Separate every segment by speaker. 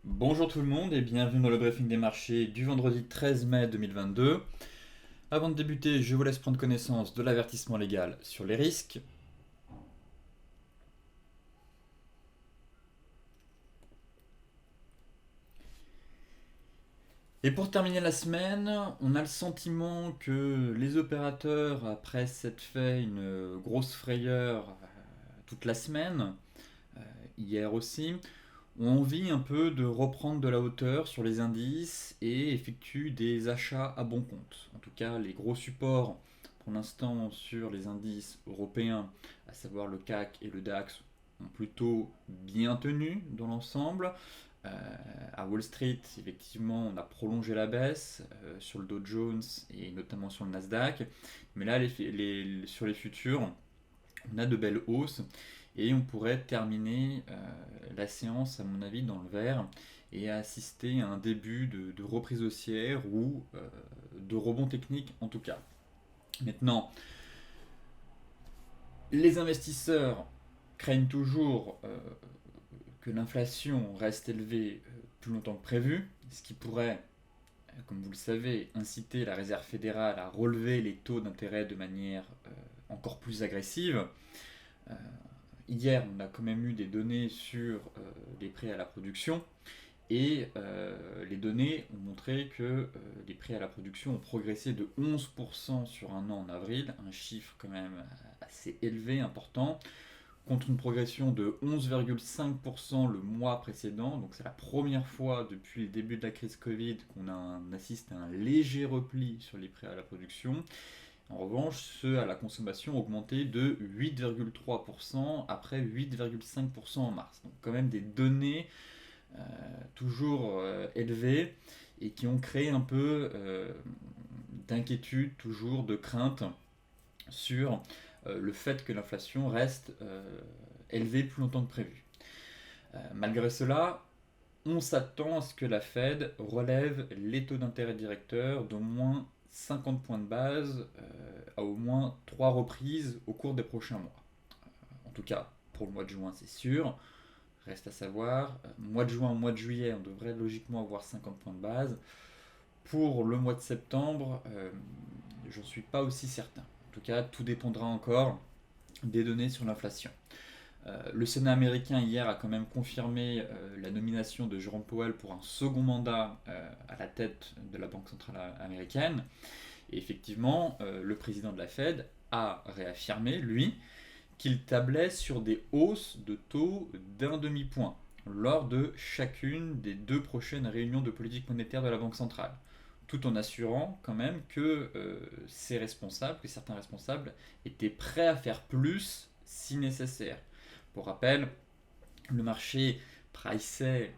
Speaker 1: Bonjour tout le monde et bienvenue dans le briefing des marchés du vendredi 13 mai 2022. Avant de débuter, je vous laisse prendre connaissance de l'avertissement légal sur les risques. Et pour terminer la semaine, on a le sentiment que les opérateurs, après s'être fait une grosse frayeur toute la semaine, hier aussi, ont envie un peu de reprendre de la hauteur sur les indices et effectuent des achats à bon compte. En tout cas, les gros supports pour l'instant sur les indices européens, à savoir le CAC et le DAX, ont plutôt bien tenu dans l'ensemble. Euh, à Wall Street, effectivement, on a prolongé la baisse sur le Dow Jones et notamment sur le Nasdaq. Mais là, sur les futurs, on a de belles hausses et on pourrait terminer la séance, à mon avis, dans le vert et assister à un début de reprise haussière ou de rebond technique en tout cas. Maintenant, les investisseurs craignent toujours que l'inflation reste élevée plus longtemps que prévu, ce qui pourrait, comme vous le savez, inciter la Réserve fédérale à relever les taux d'intérêt de manière encore plus agressive. Euh, Hier, on a quand même eu des données sur les prêts à la production et les données ont montré que les prêts à la production ont progressé de 11% sur un an en avril, un chiffre quand même assez élevé, important, contre une progression de 11,5% le mois précédent. Donc c'est la première fois depuis le début de la crise Covid qu'on assiste à un léger repli sur les prêts à la production. En revanche, ceux à la consommation ont augmenté de 8,3% après 8,5% en mars. Donc quand même des données toujours élevées et qui ont créé un peu d'inquiétude, toujours de crainte sur le fait que l'inflation reste élevée plus longtemps que prévu. Malgré cela, on s'attend à ce que la Fed relève les taux d'intérêt directeurs d'au moins 50 points de base à au moins 3 reprises au cours des prochains mois. En tout cas, pour le mois de juin, c'est sûr. Reste à savoir, mois de juin, mois de juillet, on devrait logiquement avoir 50 points de base. Pour le mois de septembre, j'en suis pas aussi certain. En tout cas, tout dépendra encore des données sur l'inflation. Le Sénat américain hier a quand même confirmé la nomination de Jerome Powell pour un second mandat à la tête de la Banque centrale américaine. Et effectivement, le président de la Fed a réaffirmé, lui, qu'il tablait sur des hausses de taux d'un demi-point lors de chacune des deux prochaines réunions de politique monétaire de la Banque centrale, tout en assurant quand même que que certains responsables étaient prêts à faire plus si nécessaire. Pour rappel, le marché priceait,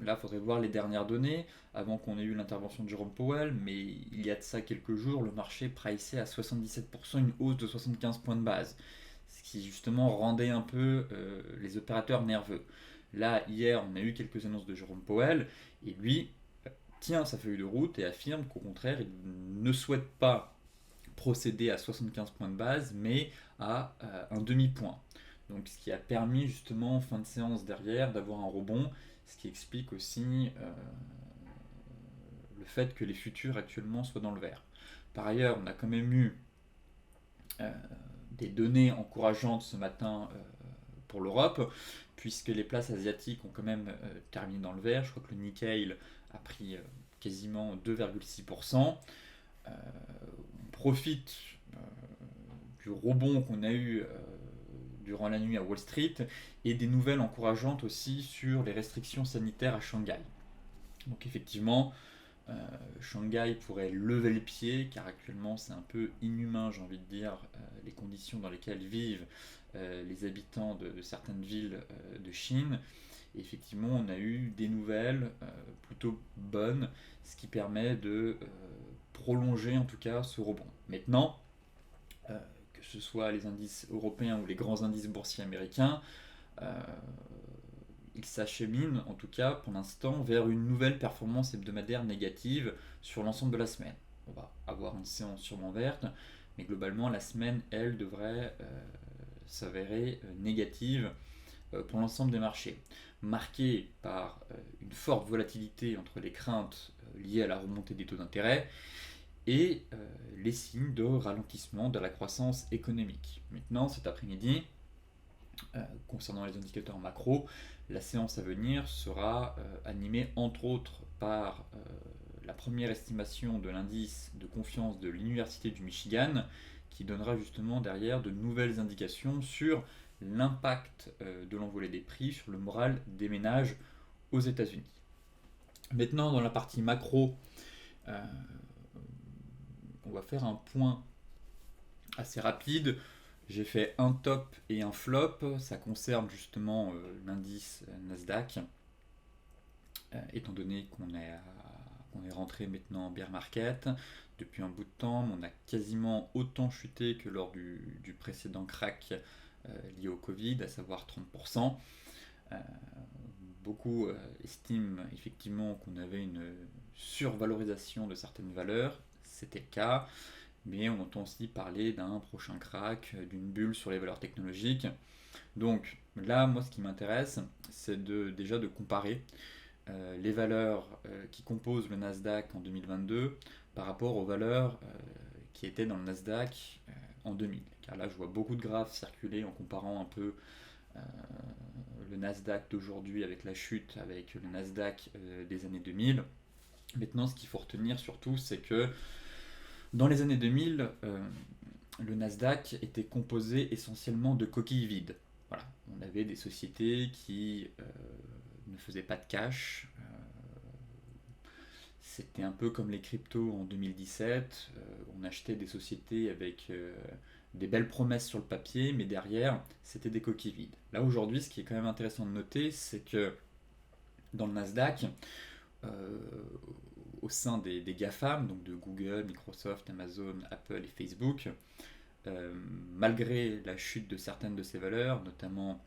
Speaker 1: là il faudrait voir les dernières données, avant qu'on ait eu l'intervention de Jerome Powell, mais il y a de ça quelques jours, le marché priceait à 77% une hausse de 75 points de base, ce qui justement rendait un peu les opérateurs nerveux. Là, hier, on a eu quelques annonces de Jerome Powell, et lui tient sa feuille de route et affirme qu'au contraire, il ne souhaite pas procéder à 75 points de base, mais à un demi-point. Donc ce qui a permis justement en fin de séance derrière d'avoir un rebond, ce qui explique aussi le fait que les futurs actuellement soient dans le vert. Par ailleurs, on a quand même eu euh, des données encourageantes ce matin pour l'Europe, puisque les places asiatiques ont quand même terminé dans le vert. Je crois que le Nikkei a pris quasiment 2,6%. On profite du rebond qu'on a eu durant la nuit à Wall Street et des nouvelles encourageantes aussi sur les restrictions sanitaires à Shanghai. Donc effectivement, euh, Shanghai pourrait lever le pied car actuellement c'est un peu inhumain, j'ai envie de dire, les conditions dans lesquelles vivent les habitants de certaines villes de Chine. Et effectivement, on a eu des nouvelles plutôt bonnes, ce qui permet de prolonger en tout cas ce rebond. Maintenant, euh, que ce soit les indices européens ou les grands indices boursiers américains, euh, ils s'acheminent en tout cas pour l'instant vers une nouvelle performance hebdomadaire négative sur l'ensemble de la semaine. On va avoir une séance sûrement verte, mais globalement la semaine, elle, devrait s'avérer négative pour l'ensemble des marchés, marquée par une forte volatilité entre les craintes liées à la remontée des taux d'intérêt et les signes de ralentissement de la croissance économique. Maintenant, cet après-midi, concernant les indicateurs macro, la séance à venir sera animée entre autres par la première estimation de l'indice de confiance de l'Université du Michigan, qui donnera justement derrière de nouvelles indications sur l'impact de l'envolée des prix sur le moral des ménages aux États-Unis. Maintenant, dans la partie macro, on va faire un point assez rapide. J'ai fait un top et un flop. Ça concerne justement l'indice Nasdaq, étant donné qu'on est rentré maintenant en bear market depuis un bout de temps. On a quasiment autant chuté que lors du précédent crack lié au Covid, à savoir 30%. Beaucoup estiment effectivement qu'on avait une survalorisation de certaines valeurs. C'était le cas. Mais on entend aussi parler d'un prochain crack, d'une bulle sur les valeurs technologiques. Donc là, moi, ce qui m'intéresse, c'est déjà de comparer les valeurs qui composent le Nasdaq en 2022 par rapport aux valeurs qui étaient dans le Nasdaq en 2000. Car là, je vois beaucoup de graphes circuler en comparant un peu le Nasdaq d'aujourd'hui avec la chute, avec le Nasdaq des années 2000. Maintenant, ce qu'il faut retenir surtout, c'est que dans les années 2000, le Nasdaq était composé essentiellement de coquilles vides. Voilà. On avait des sociétés qui ne faisaient pas de cash. C'était un peu comme les cryptos en 2017. On achetait des sociétés avec des belles promesses sur le papier, mais derrière, c'était des coquilles vides. Là, aujourd'hui, ce qui est quand même intéressant de noter, c'est que dans le Nasdaq, au sein des GAFAM, donc de Google, Microsoft, Amazon, Apple et Facebook, malgré la chute de certaines de ces valeurs, notamment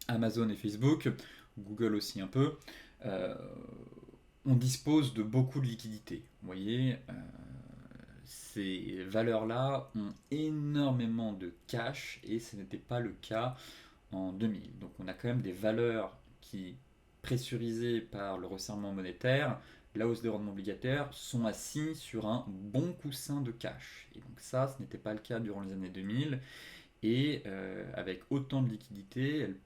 Speaker 1: Amazon et Facebook, Google aussi un peu, on dispose de beaucoup de liquidités. Vous voyez, ces valeurs-là ont énormément de cash et ce n'était pas le cas en 2000. Donc on a quand même des valeurs qui, pressurisées par le resserrement monétaire, la hausse des rendements obligataires, sont assis sur un bon coussin de cash. Et donc ça, ce n'était pas le cas durant les années 2000. Et avec autant de liquidités, elles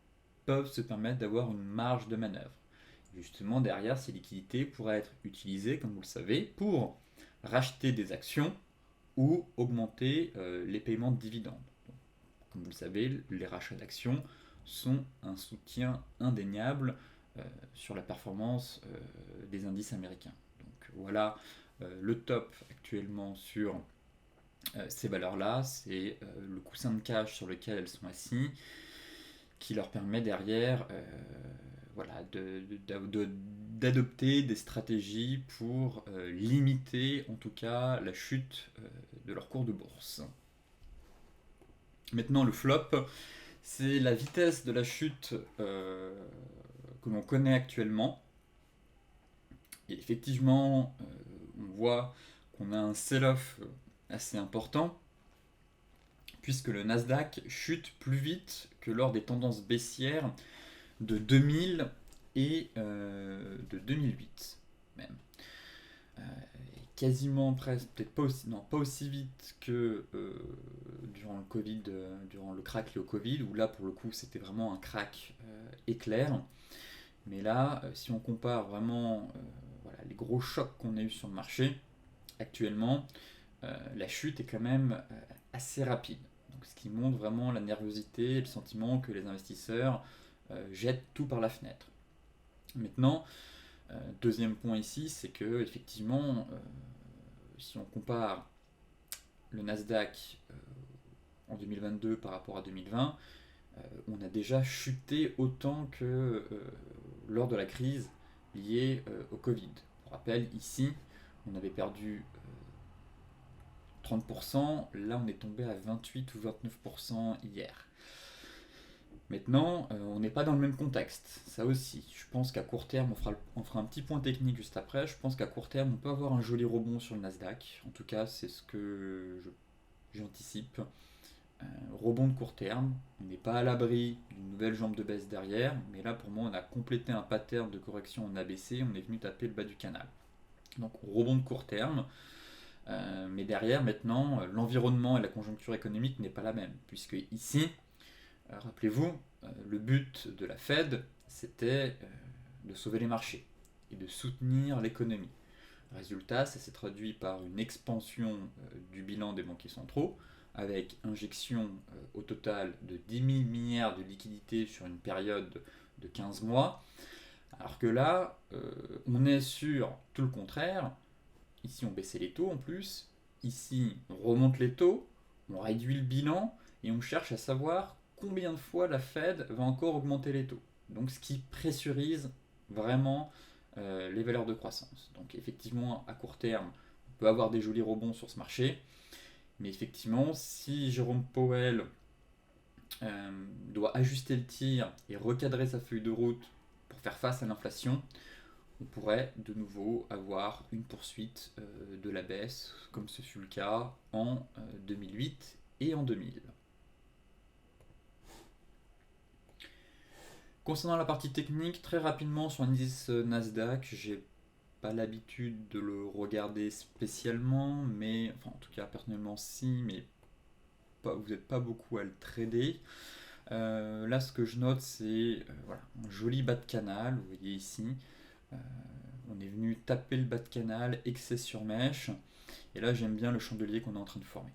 Speaker 1: peuvent se permettre d'avoir une marge de manœuvre. Justement, derrière, ces liquidités pourraient être utilisées, comme vous le savez, pour racheter des actions ou augmenter les paiements de dividendes. Donc, comme vous le savez, les rachats d'actions sont un soutien indéniable sur la performance des indices américains. Donc voilà le top actuellement sur ces valeurs-là, c'est le coussin de cash sur lequel elles sont assises qui leur permet derrière voilà, d'adopter des stratégies pour limiter en tout cas la chute de leur cours de bourse. Maintenant le flop, c'est la vitesse de la chute que l'on connaît actuellement. Et effectivement, on voit qu'on a un sell-off assez important, puisque le Nasdaq chute plus vite que lors des tendances baissières de 2000 et de 2008 même. Quasiment presque, peut-être pas aussi, non, pas aussi vite que durant le Covid, durant le crack lié au Covid, où là pour le coup c'était vraiment un crack éclair. Mais là, si on compare vraiment voilà, les gros chocs qu'on a eu sur le marché actuellement, la chute est quand même assez rapide. Donc, ce qui montre vraiment la nervosité et le sentiment que les investisseurs jettent tout par la fenêtre. Maintenant, deuxième point ici, c'est que effectivement, si on compare le Nasdaq en 2022 par rapport à 2020, on a déjà chuté autant que lors de la crise liée au Covid. Pour rappel, ici, on avait perdu 30%, là on est tombé à 28 ou 29% hier. Maintenant, on n'est pas dans le même contexte, ça aussi. Je pense qu'à court terme, on fera un petit point technique juste après, je pense qu'à court terme, on peut avoir un joli rebond sur le Nasdaq. En tout cas, c'est ce que j'anticipe. rebond de court terme, on n'est pas à l'abri d'une nouvelle jambe de baisse derrière, mais là pour moi on a complété un pattern de correction en ABC, on est venu taper le bas du canal. Donc rebond de court terme, mais derrière maintenant l'environnement et la conjoncture économique n'est pas la même, puisque ici, rappelez-vous, le but de la Fed c'était de sauver les marchés et de soutenir l'économie. Résultat, ça s'est traduit par une expansion du bilan des banquiers centraux, avec injection au total de 10 000 milliards de liquidités sur une période de 15 mois. Alors que là, on est sur tout le contraire. Ici, on baissait les taux en plus. Ici, on remonte les taux, on réduit le bilan et on cherche à savoir combien de fois la Fed va encore augmenter les taux. Donc, ce qui pressurise vraiment les valeurs de croissance. Donc, effectivement, à court terme, on peut avoir des jolis rebonds sur ce marché. Mais effectivement, si Jérôme Powell doit ajuster le tir et recadrer sa feuille de route pour faire face à l'inflation, on pourrait de nouveau avoir une poursuite de la baisse, comme ce fut le cas en 2008 et en 2000. Concernant la partie technique, très rapidement sur l'indice Nasdaq, j'ai pas l'habitude de le regarder spécialement, mais enfin en tout cas personnellement si, mais vous n'êtes pas beaucoup à le trader. Là, ce que je note, c'est voilà, un joli bas de canal. Vous voyez ici, on est venu taper le bas de canal, excès sur mèche. Et là, j'aime bien le chandelier qu'on est en train de former.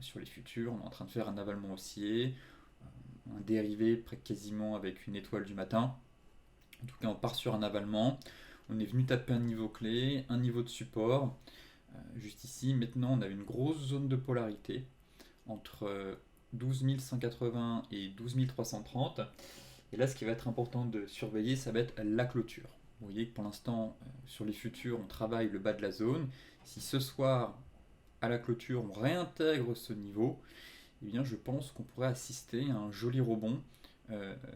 Speaker 1: Sur les futurs, on est en train de faire un avalement haussier, un dérivé quasiment avec une étoile du matin. En tout cas, on part sur un avalement. On est venu taper un niveau clé, un niveau de support. Juste ici, maintenant, on a une grosse zone de polarité entre 12 180 et 12 330. Et là, ce qui va être important de surveiller, ça va être la clôture. Vous voyez que pour l'instant, sur les futurs, on travaille le bas de la zone. Si ce soir, à la clôture, on réintègre ce niveau, eh bien, je pense qu'on pourrait assister à un joli rebond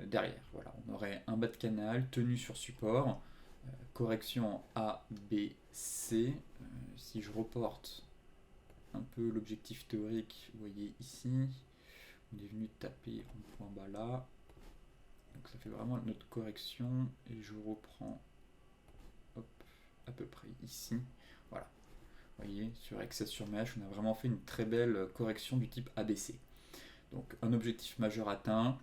Speaker 1: derrière. Voilà, on aurait un bas de canal tenu sur support, correction en A, B, C. Si je reporte un peu l'objectif théorique, vous voyez ici, on est venu taper en point bas là. Donc ça fait vraiment notre correction et je reprends hop, à peu près ici. Voilà. Vous voyez, sur excès sur mèche, on a vraiment fait une très belle correction du type ABC. Donc un objectif majeur atteint,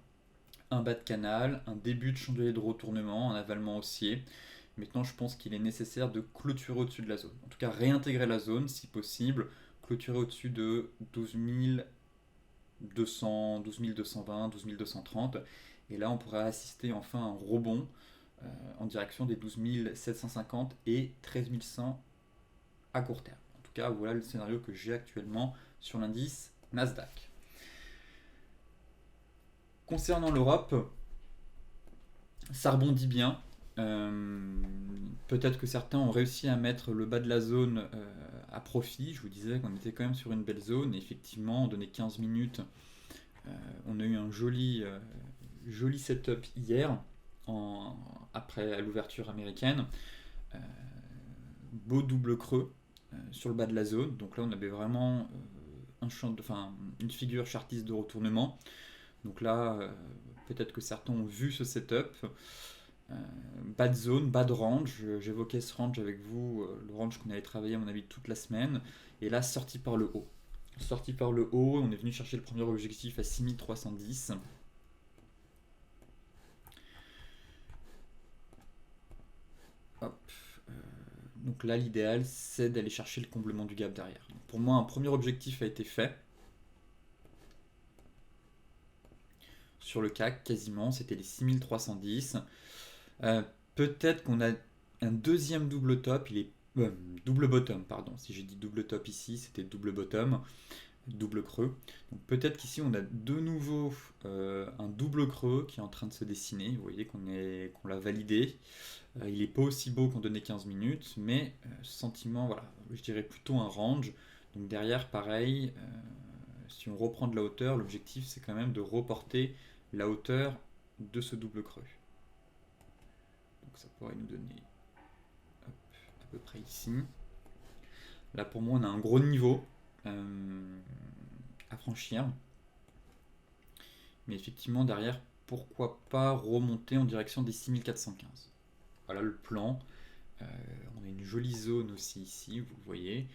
Speaker 1: un bas de canal, un début de chandelier de retournement, un avalement haussier. Maintenant, je pense qu'il est nécessaire de clôturer au-dessus de la zone. En tout cas, réintégrer la zone si possible, clôturer au-dessus de 12 200, 12 220, 12 230. Et là, on pourrait assister enfin à un rebond en direction des 12 750 et 13 100 à court terme. En tout cas, voilà le scénario que j'ai actuellement sur l'indice Nasdaq. Concernant l'Europe, ça rebondit bien. Peut-être que certains ont réussi à mettre le bas de la zone à profit. Je vous disais qu'on était quand même sur une belle zone. Et effectivement, on donnait 15 minutes. On a eu un joli setup hier, après à l'ouverture américaine. Beau double creux sur le bas de la zone. Donc là, on avait vraiment une figure chartiste de retournement. Donc là, peut-être que certains ont vu ce setup. Bas de zone, bas de range. J'évoquais ce range avec vous, le range qu'on avait travaillé à mon avis toute la semaine. Et là, sorti par le haut. Sorti par le haut, on est venu chercher le premier objectif à 6310. Hop. Donc là, l'idéal, c'est d'aller chercher le comblement du gap derrière. Donc pour moi, un premier objectif a été fait. Sur le CAC, quasiment, c'était les 6310. Peut-être qu'on a un deuxième double top, il est double bottom, pardon. Si j'ai dit double top ici, c'était double bottom, double creux. Donc peut-être qu'ici on a de nouveau un double creux qui est en train de se dessiner. Vous voyez qu'on l'a validé. Il n'est pas aussi beau qu'on donnait 15 minutes, mais sentiment, voilà, je dirais plutôt un range. Donc derrière, pareil, si on reprend de la hauteur, l'objectif c'est quand même de reporter la hauteur de ce double creux. Donc ça pourrait nous donner à peu près ici. Là pour moi on a un gros niveau à franchir. Mais effectivement, derrière, pourquoi pas remonter en direction des 6415. Voilà le plan. Euh, on a une jolie zone aussi ici, vous le voyez.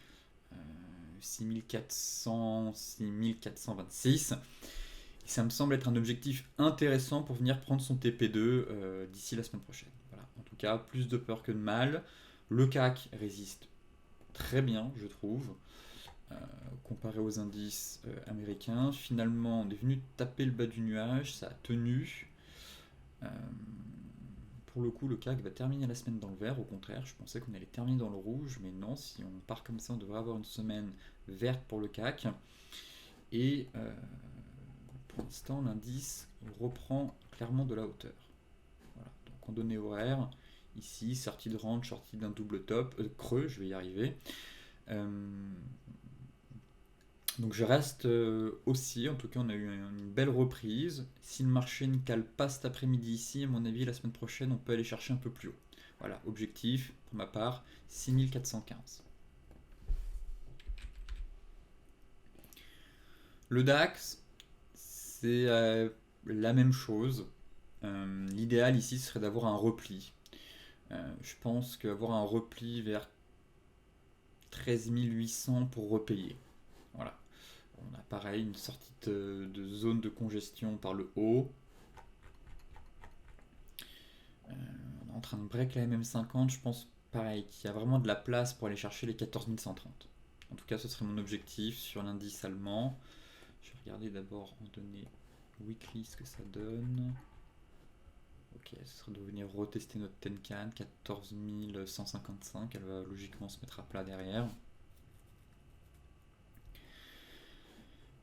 Speaker 1: 6400, 6426. Et ça me semble être un objectif intéressant pour venir prendre son TP2 d'ici la semaine prochaine. Voilà. En tout cas, plus de peur que de mal. Le CAC résiste très bien, je trouve, euh, comparé aux indices américains. Finalement, on est venu taper le bas du nuage, ça a tenu. Euh, pour le coup, le CAC va terminer la semaine dans le vert. Au contraire, je pensais qu'on allait terminer dans le rouge, mais non, si on part comme ça, on devrait avoir une semaine verte pour le CAC. Et pour l'instant, l'indice reprend clairement de la hauteur. Voilà. Donc en données horaires, ici, sortie de range, sortie d'un double top, creux, je vais y arriver. Donc je reste aussi, en tout cas on a eu une belle reprise. Si le marché ne cale pas cet après-midi ici, à mon avis la semaine prochaine on peut aller chercher un peu plus haut. Voilà, objectif pour ma part 6415. Le DAX, c'est la même chose. L'idéal ici serait d'avoir un repli. Je pense qu'avoir un repli vers 13 800 pour repayer. Voilà. On a pareil une sortie de zone de congestion par le haut. On est en train de break la MM50. Je pense pareil qu'il y a vraiment de la place pour aller chercher les 14 130. En tout cas, ce serait mon objectif sur l'indice allemand. Je vais regarder d'abord en données weekly ce que ça donne. Ok, ce serait de venir retester notre Tenkan, 14 155. Elle va logiquement se mettre à plat derrière.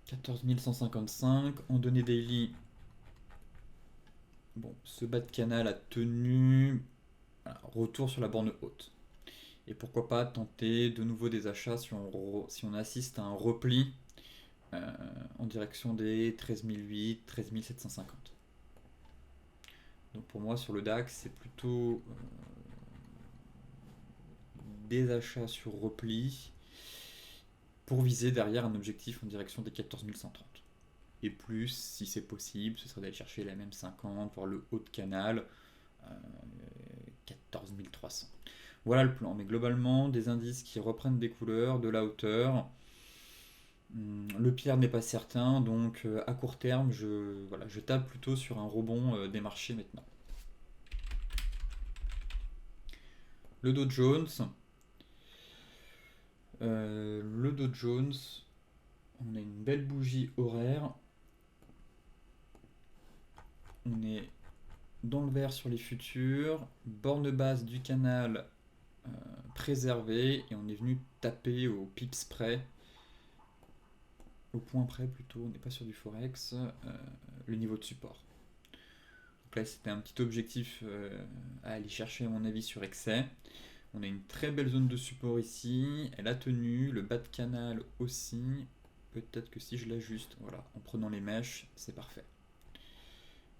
Speaker 1: 14 155. En données daily, bon, ce bas de canal a tenu. Voilà, retour sur la borne haute. Et pourquoi pas tenter de nouveau des achats si on assiste à un repli en direction des 13 800, 13 750. Donc pour moi sur le DAX c'est plutôt des achats sur repli pour viser derrière un objectif en direction des 14 130. Et plus, si c'est possible, ce serait d'aller chercher la même 50, voire le haut de canal, 14 300. Voilà le plan, mais globalement, des indices qui reprennent des couleurs, de la hauteur. Le pire n'est pas certain, donc à court terme, je tape plutôt sur un rebond des marchés maintenant. Le Dow Jones. On a une belle bougie horaire. On est dans le vert sur les futurs, borne basse du canal préservée, et on est venu taper au pips près, au point près plutôt, on n'est pas sur du forex, le niveau de support. Donc là c'était un petit objectif à aller chercher à mon avis sur excès. On a une très belle zone de support ici, elle a tenu, le bas de canal aussi. Peut-être que si je l'ajuste, voilà, en prenant les mèches, c'est parfait.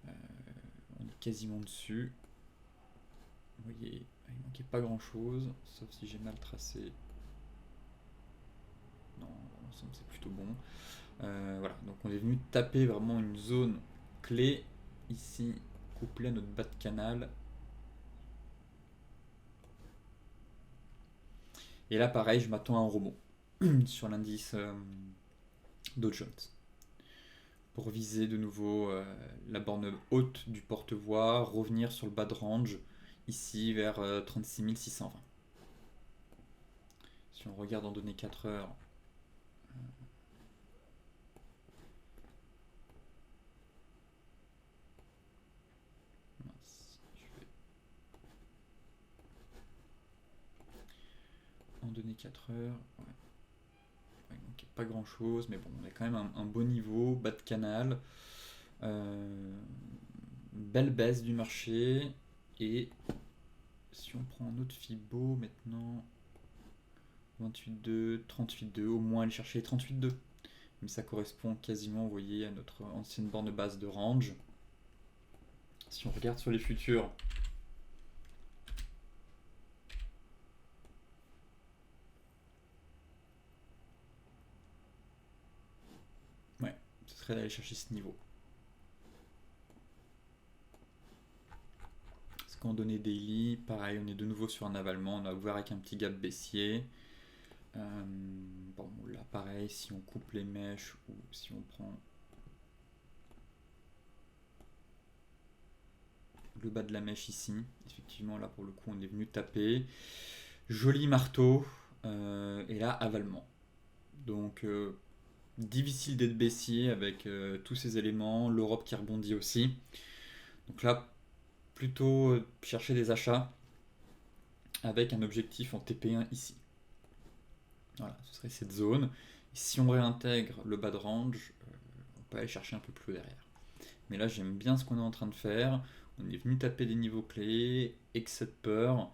Speaker 1: On est quasiment dessus. Vous voyez, il manquait pas grand chose, sauf si j'ai mal tracé. Non, l'ensemble c'est plutôt bon. Voilà, donc on est venu taper vraiment une zone clé ici, couplée à notre bas de canal. Et là pareil, je m'attends à un rebond sur l'indice Dow Jones. Pour viser de nouveau la borne haute du porte-voix, revenir sur le bas de range, ici vers 36 620. Si on regarde en données 4 heures, en données 4 heures, ouais. Ouais, donc pas grand chose, mais bon, on a quand même un beau niveau, bas de canal, belle baisse du marché, et si on prend un autre Fibo maintenant, 28,2, 38,2, au moins aller chercher les 38,2. Mais ça correspond quasiment, vous voyez, à notre ancienne borne basse de range. Si on regarde sur les futurs, ouais, ce serait d'aller chercher ce niveau. Quand donné daily, pareil, on est de nouveau sur un avalement, on a ouvert avec un petit gap baissier. Bon, là pareil, si on coupe les mèches ou si on prend le bas de la mèche ici, effectivement là pour le coup on est venu taper. Joli marteau, et là avalement. Donc difficile d'être baissier avec tous ces éléments, l'Europe qui rebondit aussi. Donc là, plutôt chercher des achats avec un objectif en TP1 ici. Voilà, ce serait cette zone. Et si on réintègre le bas de range, on peut aller chercher un peu plus haut derrière. Mais là, j'aime bien ce qu'on est en train de faire. On est venu taper des niveaux clés, excès de peur.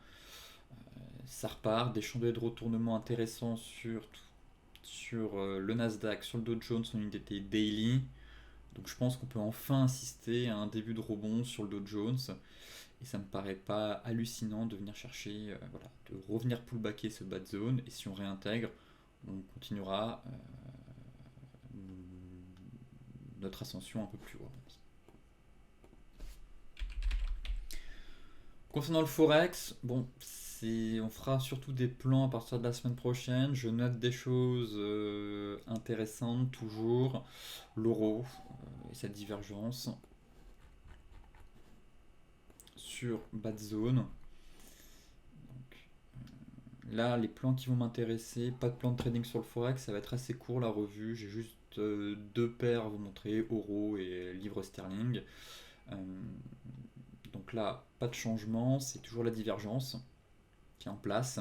Speaker 1: Ça repart, des chandelles de retournement intéressants sur le Nasdaq, sur le Dow Jones en USD Daily. Donc je pense qu'on peut enfin assister à un début de rebond sur le Dow Jones. Et ça me paraît pas hallucinant de venir chercher, voilà, de revenir pullbacker ce bas de zone. Et si on réintègre, on continuera notre ascension un peu plus haut. Concernant le Forex, bon, on fera surtout des plans à partir de la semaine prochaine. Je note des choses intéressantes toujours. L'euro et sa divergence sur bas de zone. Donc, là, les plans qui vont m'intéresser, pas de plan de trading sur le Forex, ça va être assez court la revue. J'ai juste deux paires à vous montrer, euro et livre sterling. Donc là, pas de changement, c'est toujours la divergence qui est en place.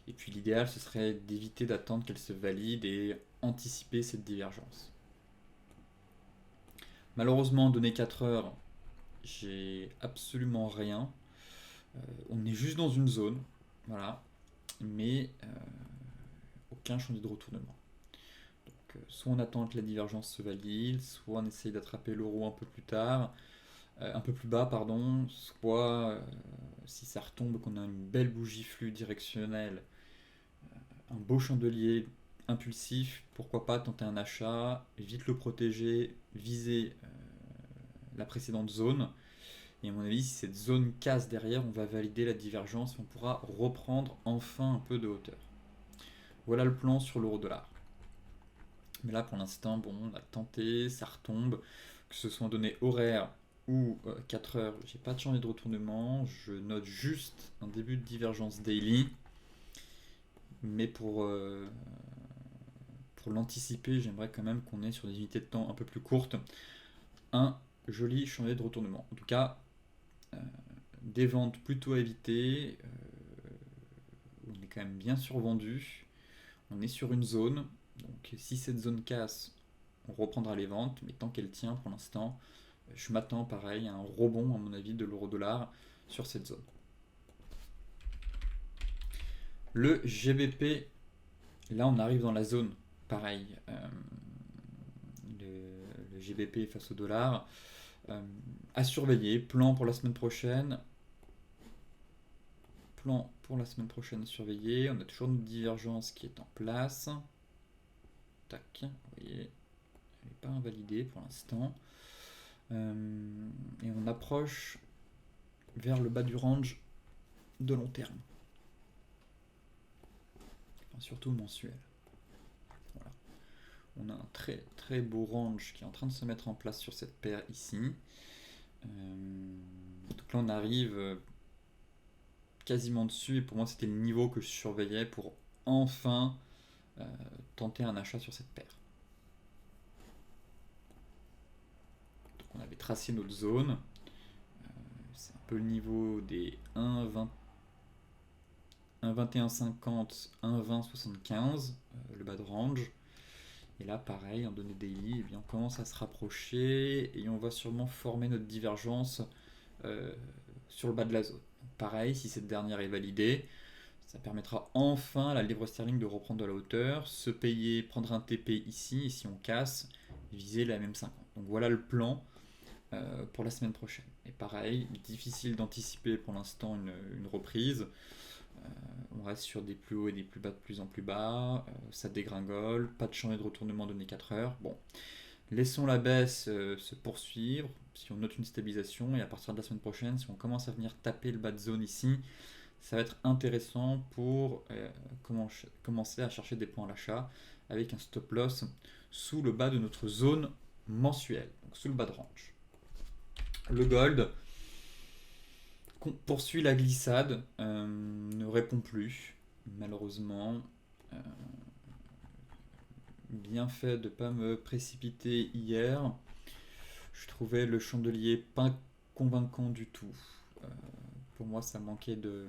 Speaker 1: Et puis l'idéal, ce serait d'éviter d'attendre qu'elle se valide et anticiper cette divergence. Malheureusement, donné 4 heures, j'ai absolument rien. On est juste dans une zone, voilà, mais aucun chantier de retournement. Donc, soit on attend que la divergence se valide, soit on essaye d'attraper l'euro un peu plus tard, un peu plus bas, pardon, soit si ça retombe, qu'on a une belle bougie flux directionnelle, un beau chandelier impulsif, pourquoi pas tenter un achat, vite le protéger, viser la précédente zone. Et à mon avis, si cette zone casse derrière, on va valider la divergence et on pourra reprendre enfin un peu de hauteur. Voilà le plan sur l'euro-dollar. Mais là, pour l'instant, bon, on a tenté, ça retombe, que ce soit en données horaires ou 4 heures, j'ai pas de changement de retournement. Je note juste un début de divergence daily. Mais pour l'anticiper, j'aimerais quand même qu'on ait sur des unités de temps un peu plus courtes un joli chandelier de retournement. En tout cas, des ventes plutôt à éviter. On est quand même bien survendu. On est sur une zone. Donc si cette zone casse, on reprendra les ventes. Mais tant qu'elle tient pour l'instant, je m'attends pareil à un rebond à mon avis de l'euro-dollar sur cette zone. Le GBP, là on arrive dans la zone. Pareil, le GBP face au dollar. À surveiller, plan pour la semaine prochaine. Plan pour la semaine prochaine à surveiller. On a toujours une divergence qui est en place. Tac, vous voyez, elle n'est pas invalidée pour l'instant. Et on approche vers le bas du range de long terme. Enfin, surtout mensuel. Voilà. On a un très très beau range qui est en train de se mettre en place sur cette paire ici. Donc là on arrive quasiment dessus et pour moi c'était le niveau que je surveillais pour enfin tenter un achat sur cette paire. Donc on avait tracé notre zone. C'est un peu le niveau des 1,2150, 1,2075, le bas de range. Et là, pareil, en données daily, eh bien, on commence à se rapprocher et on va sûrement former notre divergence sur le bas de la zone. Donc, pareil, si cette dernière est validée, ça permettra enfin à la livre sterling de reprendre de la hauteur, se payer, prendre un TP ici, et si on casse, viser la même 50. Donc voilà le plan pour la semaine prochaine. Et pareil, difficile d'anticiper pour l'instant une reprise. On reste sur des plus hauts et des plus bas de plus en plus bas, ça dégringole, pas de changement de retournement donné 4 heures. Bon, Laissons la baisse se poursuivre, si on note une stabilisation, et à partir de la semaine prochaine, si on commence à venir taper le bas de zone ici, ça va être intéressant pour commencer à chercher des points à l'achat avec un stop loss sous le bas de notre zone mensuelle, donc sous le bas de range. Le gold poursuit la glissade, ne répond plus, malheureusement. Euh, Bien fait de ne pas me précipiter hier. Je trouvais le chandelier pas convaincant du tout. Euh, pour moi, ça manquait de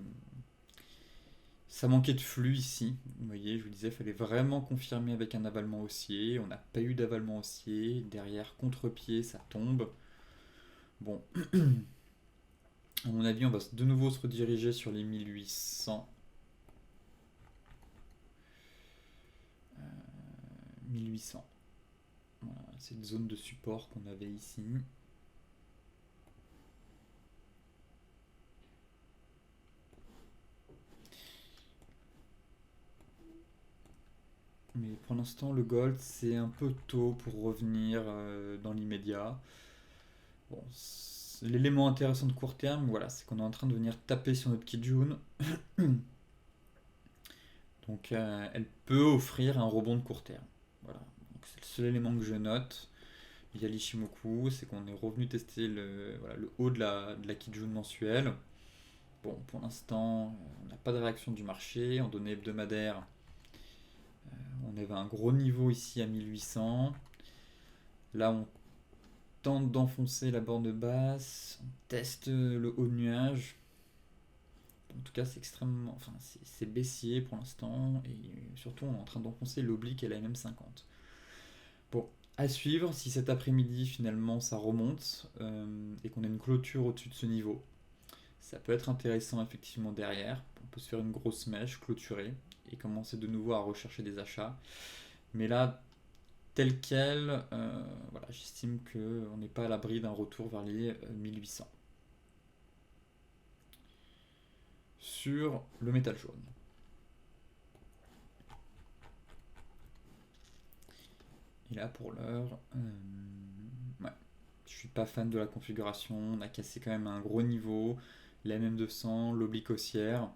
Speaker 1: flux ici. Vous voyez, je vous disais, il fallait vraiment confirmer avec un avalement haussier. On n'a pas eu d'avalement haussier. Derrière, contre-pied, ça tombe. Bon, à mon avis, on va de nouveau se rediriger sur les 1800. 1800. Voilà, cette zone de support qu'on avait ici. Mais pour l'instant, le gold, c'est un peu tôt pour revenir dans l'immédiat. Bon, l'élément intéressant de court terme, voilà, c'est qu'on est en train de venir taper sur notre Kijun. Donc, elle peut offrir un rebond de court terme. Voilà. Donc, c'est le seul élément que je note via l'Ishimoku, c'est qu'on est revenu tester le haut de la Kijun mensuelle. Bon, pour l'instant, on n'a pas de réaction du marché. En données hebdomadaires, on avait un gros niveau ici à 1800. Là, on tente d'enfoncer la borne basse, on teste le haut de nuage. En tout cas, c'est extrêmement, enfin, c'est baissier pour l'instant, et surtout, on est en train d'enfoncer l'oblique et la MM50. Bon, à suivre, si cet après-midi, finalement, ça remonte, et qu'on a une clôture au-dessus de ce niveau, ça peut être intéressant, effectivement, derrière. On peut se faire une grosse mèche, clôturer, et commencer de nouveau à rechercher des achats. Mais là, tel quel, voilà, j'estime qu'on n'est pas à l'abri d'un retour vers les 1800. Sur le métal jaune. Et là, pour l'heure, ouais, je suis pas fan de la configuration. On a cassé quand même un gros niveau. La MM200, l'oblique haussière.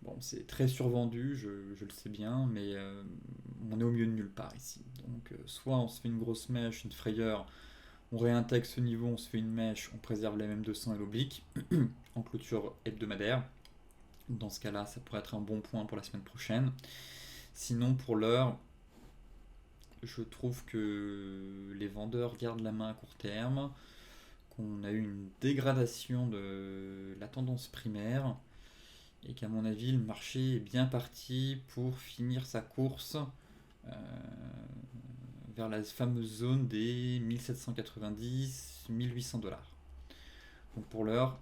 Speaker 1: Bon, c'est très survendu, je le sais bien, mais on est au milieu de nulle part ici. Donc, soit on se fait une grosse mèche, une frayeur, on réintègre ce niveau, on se fait une mèche, on préserve la MM200 et l'oblique en clôture hebdomadaire. Dans ce cas-là, ça pourrait être un bon point pour la semaine prochaine. Sinon, pour l'heure, je trouve que les vendeurs gardent la main à court terme, qu'on a eu une dégradation de la tendance primaire, et qu'à mon avis, le marché est bien parti pour finir sa course euh, vers la fameuse zone des 1790-1800 $. Donc pour l'heure,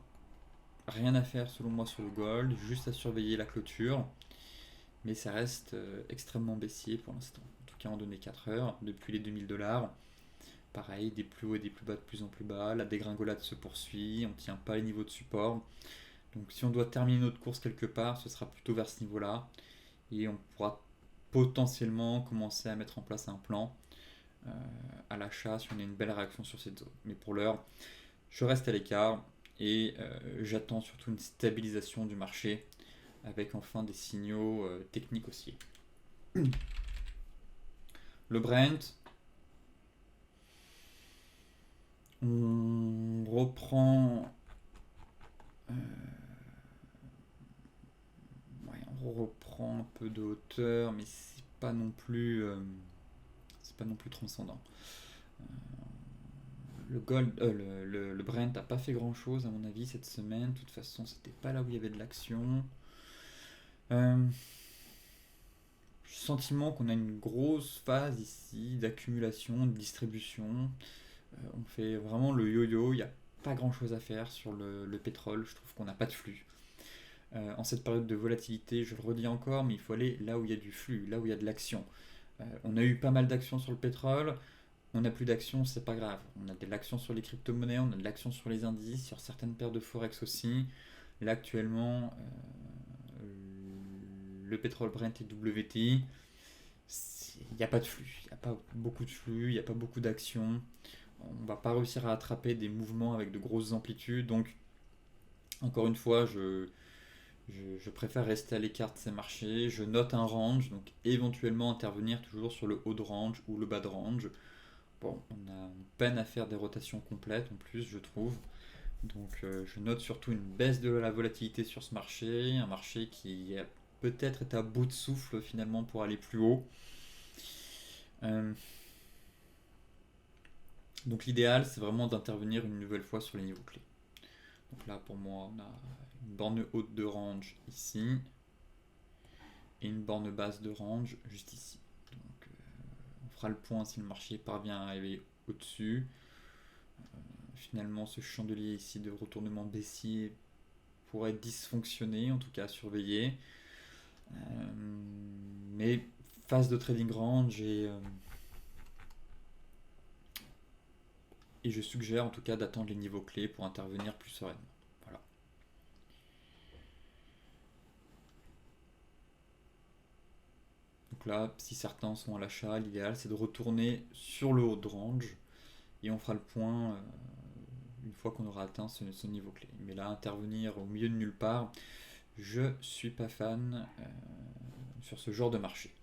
Speaker 1: rien à faire selon moi sur le gold, juste à surveiller la clôture, mais ça reste extrêmement baissier pour l'instant. En tout cas en données 4 heures, depuis les 2000 $. Pareil, des plus hauts et des plus bas de plus en plus bas, la dégringolade se poursuit, on ne tient pas les niveaux de support. Donc si on doit terminer notre course quelque part, ce sera plutôt vers ce niveau-là, et on pourra potentiellement commencer à mettre en place un plan à l'achat si on a une belle réaction sur cette zone. Mais pour l'heure, je reste à l'écart et j'attends surtout une stabilisation du marché avec enfin des signaux techniques haussiers. Le Brent, on reprend ouais, on reprend un peu de hauteur, mais c'est pas non plus transcendant. Le gold, le Brent n'a pas fait grand chose à mon avis cette semaine. De toute façon, c'était pas là où il y avait de l'action. Euh, Sentiment qu'on a une grosse phase ici d'accumulation, de distribution. On fait vraiment le yo-yo. Il n'y a pas grand chose à faire sur le pétrole. Je trouve qu'on n'a pas de flux. En cette période de volatilité, je le redis encore, mais il faut aller là où il y a du flux, là où il y a de l'action. On a eu pas mal d'actions sur le pétrole. On n'a plus d'action, c'est pas grave. On a de l'action sur les crypto-monnaies, on a de l'action sur les indices, sur certaines paires de forex aussi. Là actuellement, le pétrole Brent et WTI, il n'y a pas de flux, il n'y a pas beaucoup de flux, il n'y a pas beaucoup d'action. On va pas réussir à attraper des mouvements avec de grosses amplitudes. Donc, encore une fois, je préfère rester à l'écart de ces marchés. Je note un range, donc éventuellement intervenir toujours sur le haut de range ou le bas de range. Bon, on peine à faire des rotations complètes en plus, je trouve. Donc je note surtout une baisse de la volatilité sur ce marché, un marché qui a peut-être est à bout de souffle finalement pour aller plus haut. Euh, donc l'idéal, c'est vraiment d'intervenir une nouvelle fois sur les niveaux clés. Donc là, pour moi, on a une borne haute de range ici et une borne basse de range juste ici. Donc on fera le point si le marché parvient à arriver au-dessus. Finalement, ce chandelier ici de retournement baissier pourrait dysfonctionner, en tout cas à surveiller. Mais phase de trading range et je suggère en tout cas d'attendre les niveaux clés pour intervenir plus sereinement. Voilà. Donc là, si certains sont à l'achat, l'idéal c'est de retourner sur le haut de range et on fera le point une fois qu'on aura atteint ce niveau clé. Mais là, intervenir au milieu de nulle part, je suis pas fan sur ce genre de marché.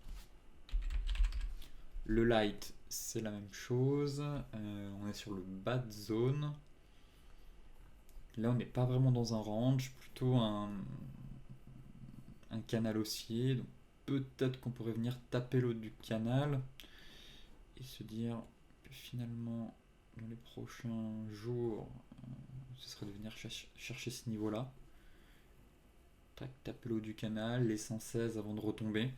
Speaker 1: Le light, c'est la même chose. On est sur le bas de zone. Là, on n'est pas vraiment dans un range, plutôt un canal haussier. Donc peut-être qu'on pourrait venir taper l'eau du canal et se dire que finalement, dans les prochains jours, ce serait de venir chercher ce niveau-là. Taper l'eau du canal, les 116 avant de retomber.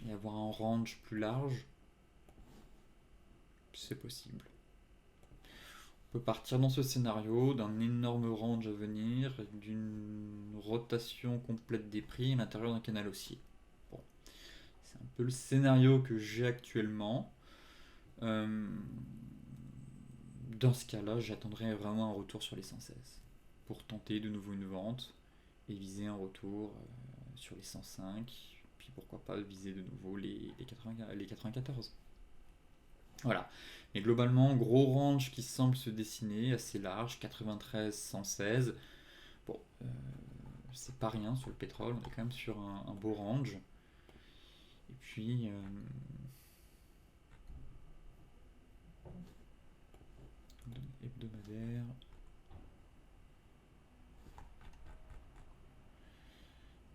Speaker 1: Et avoir un range plus large, c'est possible. On peut partir dans ce scénario d'un énorme range à venir, d'une rotation complète des prix à l'intérieur d'un canal haussier. Bon. C'est un peu le scénario que j'ai actuellement. Dans ce cas-là, j'attendrai vraiment un retour sur les 116 pour tenter de nouveau une vente et viser un retour sur les 105, puis pourquoi pas viser de nouveau les 94. Voilà. Mais globalement, gros range qui semble se dessiner, assez large, 93, 116. Bon, c'est pas rien sur le pétrole, on est quand même sur un beau range. Et puis, hebdomadaire.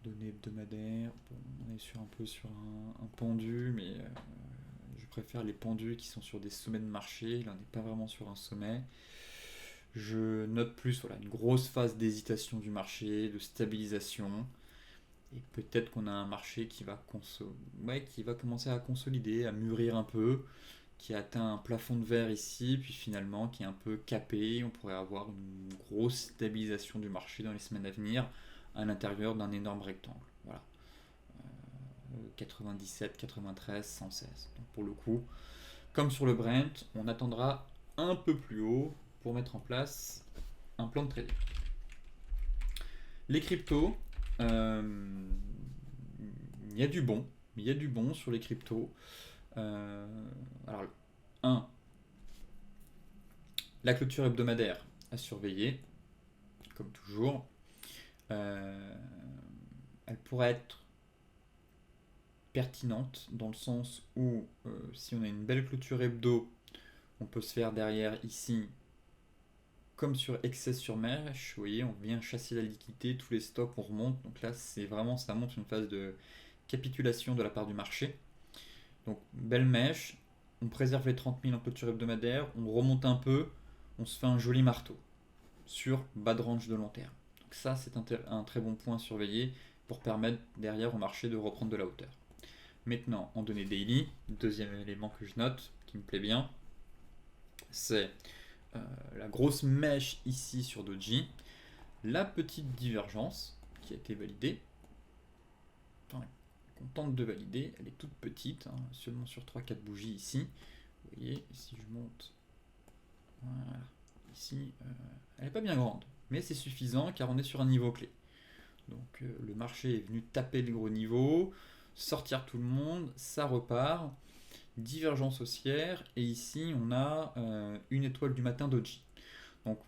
Speaker 1: Données hebdomadaires. Bon, on est un peu sur un pendu, mais je préfère les pendus qui sont sur des sommets de marché. Là, on n'est pas vraiment sur un sommet. Je note plus une grosse phase d'hésitation du marché, de stabilisation. Et peut-être qu'on a un marché qui va commencer à consolider, à mûrir un peu, qui a atteint un plafond de verre ici, puis finalement qui est un peu capé. On pourrait avoir une grosse stabilisation du marché dans les semaines à venir à l'intérieur d'un énorme rectangle. Voilà. 97, 93, 116. Donc pour le coup, comme sur le Brent, on attendra un peu plus haut pour mettre en place un plan de trading. Les cryptos, il y a du bon. Il y a du bon sur les cryptos. Alors, la clôture hebdomadaire à surveiller, comme toujours. Elle pourrait être pertinente dans le sens où si on a une belle clôture hebdo, on peut se faire derrière ici comme sur excès sur mèche, vous voyez, on vient chasser la liquidité, tous les stocks, on remonte. Donc là, c'est vraiment, ça montre une phase de capitulation de la part du marché. Donc, belle mèche, on préserve les 30 000 en clôture hebdomadaire, on remonte un peu, on se fait un joli marteau sur bas de range de long terme. Donc ça, c'est un très bon point à surveiller pour permettre derrière au marché de reprendre de la hauteur. Maintenant, en données daily, deuxième élément que je note, qui me plaît bien, c'est la grosse mèche ici sur Doji, la petite divergence qui a été validée. On tente de valider, elle est toute petite, seulement sur 3-4 bougies ici. Vous voyez, si je monte, voilà, ici, elle n'est pas bien grande, mais c'est suffisant car on est sur un niveau clé. Donc le marché est venu taper le gros niveau, sortir tout le monde, ça repart, divergence haussière, et ici on a une étoile du matin doji. Donc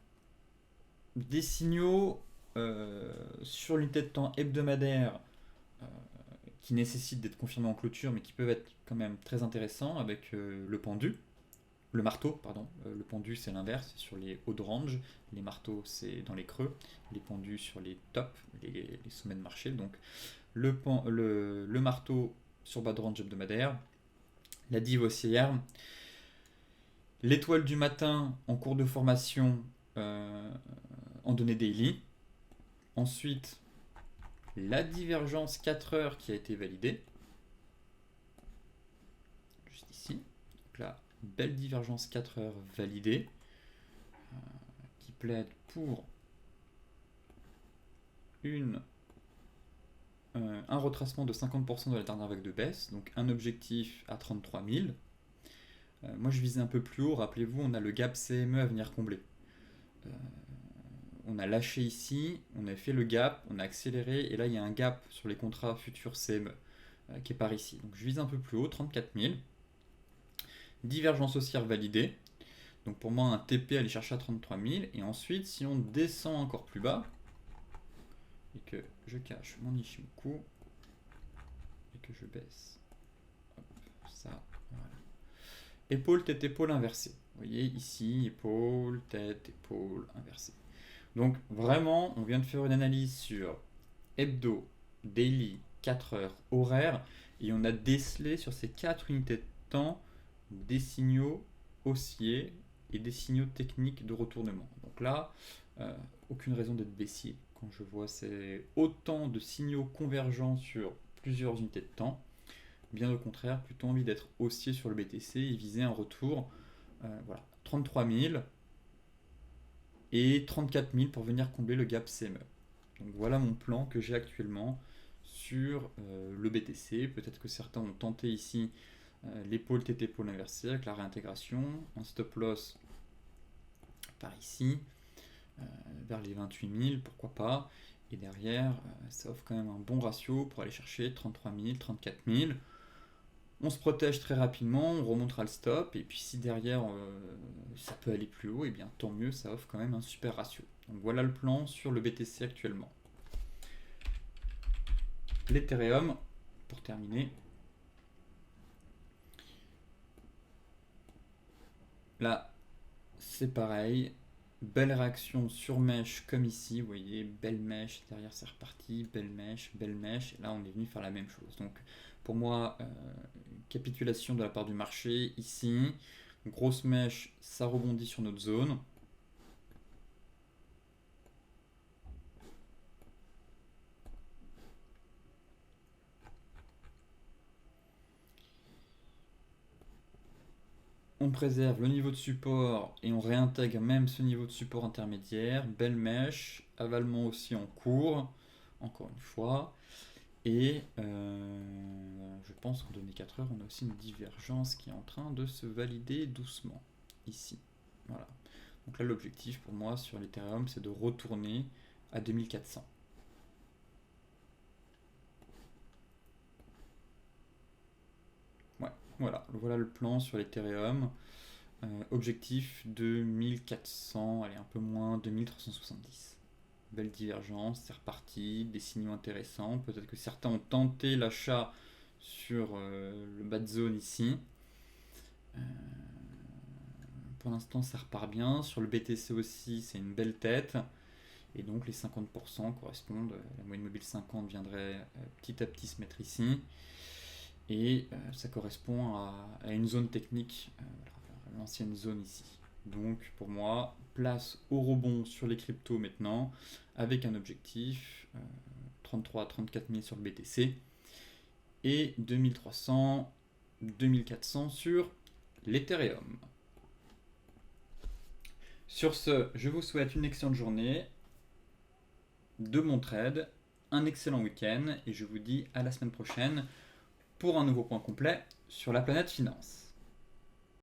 Speaker 1: des signaux sur l'unité de temps hebdomadaire qui nécessitent d'être confirmés en clôture, mais qui peuvent être quand même très intéressants avec le marteau, pardon. Le pendu c'est l'inverse, c'est sur les hauts de range, les marteaux c'est dans les creux, les pendus sur les tops, les sommets de marché. Donc le marteau sur bas de range hebdomadaire, la dive haussière, l'étoile du matin en cours de formation en données daily. Ensuite, la divergence 4 heures qui a été validée. Juste ici. Donc là, belle divergence 4 heures validée. Qui plaide pour un retracement de 50% de la dernière vague de baisse. Donc un objectif à 33 000. Moi je visais un peu plus haut. Rappelez-vous, on a le gap CME à venir combler. On a lâché ici, on a fait le gap, on a accéléré, et là il y a un gap sur les contrats futurs CME qui est par ici. Donc je vise un peu plus haut, 34 000. Divergence haussière validée. Donc pour moi un TP aller chercher à 33 000. Et ensuite si on descend encore plus bas, et que je cache mon Ichimoku, et que je baisse, hop, ça, voilà. Épaule, tête, épaule inversée. Vous voyez ici, épaule, tête, épaule inversée. Donc vraiment, on vient de faire une analyse sur hebdo, daily, 4 heures, horaire, et on a décelé sur ces 4 unités de temps des signaux haussiers et des signaux techniques de retournement. Donc là, aucune raison d'être baissier. Quand je vois autant de signaux convergents sur plusieurs unités de temps, bien au contraire, plutôt envie d'être haussier sur le BTC et viser un retour, voilà, 33 000 et 34 000 pour venir combler le gap CME. Donc voilà mon plan que j'ai actuellement sur le BTC. Peut-être que certains ont tenté ici l'épaule tête épaule inversée avec la réintégration, un stop loss par ici, vers les 28 000, pourquoi pas. Et derrière, ça offre quand même un bon ratio pour aller chercher 33 000, 34 000. On se protège très rapidement, on remontera le stop, et puis si derrière ça peut aller plus haut, et bien tant mieux, ça offre quand même un super ratio. Donc voilà le plan sur le BTC actuellement. L'Ethereum, pour terminer. Là, c'est pareil. Belle réaction sur mèche comme ici, vous voyez, belle mèche, derrière c'est reparti, belle mèche, et là on est venu faire la même chose. Donc pour moi, capitulation de la part du marché ici, grosse mèche, ça rebondit sur notre zone. On préserve le niveau de support et on réintègre même ce niveau de support intermédiaire. Belle mèche, avalement aussi en cours, encore une fois. Et je pense qu'en données 4 heures, on a aussi une divergence qui est en train de se valider doucement, ici. Voilà. Donc là, l'objectif pour moi sur l'Ethereum, c'est de retourner à 2400. Ouais, voilà le plan sur l'Ethereum. Objectif 2400, allez un peu moins, 2370. Belle divergence, c'est reparti, des signaux intéressants. Peut-être que certains ont tenté l'achat sur le bas de zone ici. Pour l'instant, ça repart bien. Sur le BTC aussi, c'est une belle tête. Et donc, les 50% correspondent. La moyenne mobile 50 viendrait petit à petit se mettre ici. Et ça correspond à une zone technique, l'ancienne zone ici. Donc pour moi, place au rebond sur les cryptos maintenant, avec un objectif 33 à 34 000 sur le BTC et 2300, 2400 sur l'Ethereum. Sur ce, je vous souhaite une excellente journée, de bons trades, un excellent week-end et je vous dis à la semaine prochaine pour un nouveau point complet sur la planète finance.